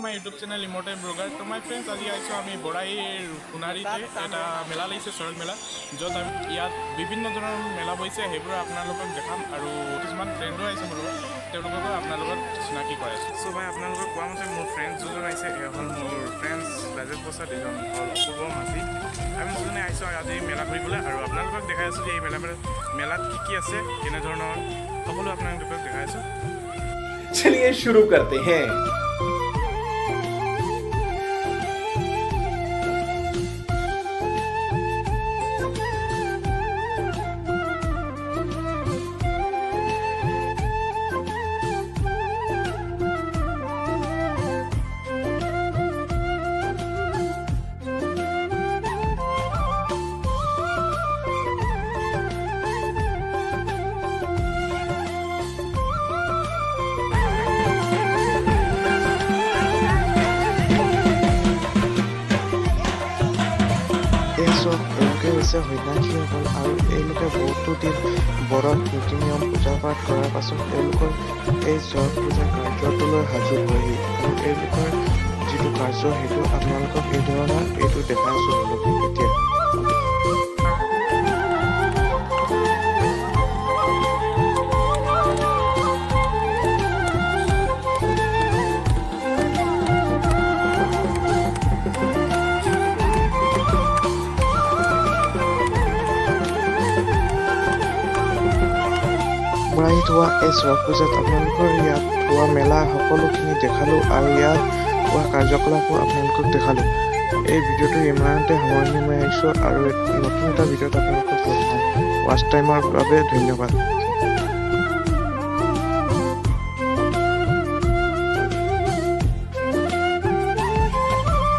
My YouTube channel immortal blogger. তো মাই friends, আজি আহিছোঁ আমি বৰাইৰ সোণাৰীতে এটা মেলা লাগিছে, চৰক মেলা, য'ত ইয়াত বিভিন্ন ধৰণৰ মেলা বহিছে। সেইবোৰ আপোনালোকক দেখাম আৰু কিছুমান ফ্ৰেণ্ডো আহিছে মোৰ লগত, তেওঁলোককো আপোনালোকক চিনাকি কৰাইছোঁ। চ' মই আপোনালোকক কোৱা মতে মোৰ ফ্ৰেণ্ডছ দুজন আহিছে। এয়া হ'ল মোৰ ফ্ৰেণ্ডছ ৰাজেশ প্ৰসাদ, এজন হ'ল অপূৰ্ব মাঝি। আমি দুজনে আহিছোঁ আজি মেলা ঘূৰিবলৈ আৰু আপোনালোকক দেখাই আছোঁ যে এই মেলাত কি আছে, কেনেধৰণৰ সকলো আপোনালোকক দেখাই আছোঁ। चलिए शुरू करते हैं। তেওঁলোকে হৈছে সন্যাসীসকল আৰু এওঁলোকে বহুতো দিন বৰত নীতি নিয়ম পূজা পাঠ কৰাৰ পাছত তেওঁলোকৰ এই চৰক পূজা কাৰ্যটোলৈ সাজু হয়হি আৰু এওঁলোকৰ যিটো কাৰ্য সেইটো আপোনালোকক এই ধৰণৰ এইটো দেখাইছোঁ এতিয়া। বৰাইত হোৱা এই চৰক পূজাত আপোনালোকৰ ইয়াত হোৱা মেলা সকলোখিনি দেখালোঁ আৰু ইয়াত হোৱা কাৰ্যকলাপো আপোনালোকক দেখালোঁ। এই ভিডিঅ'টো ইমানতে সামৰণি মাৰিছোঁ আৰু নতুন এটা ভিডিঅ'ত আপোনালোকক লগ পাম। ৱাচ টাইমৰ বাবে ধন্যবাদ।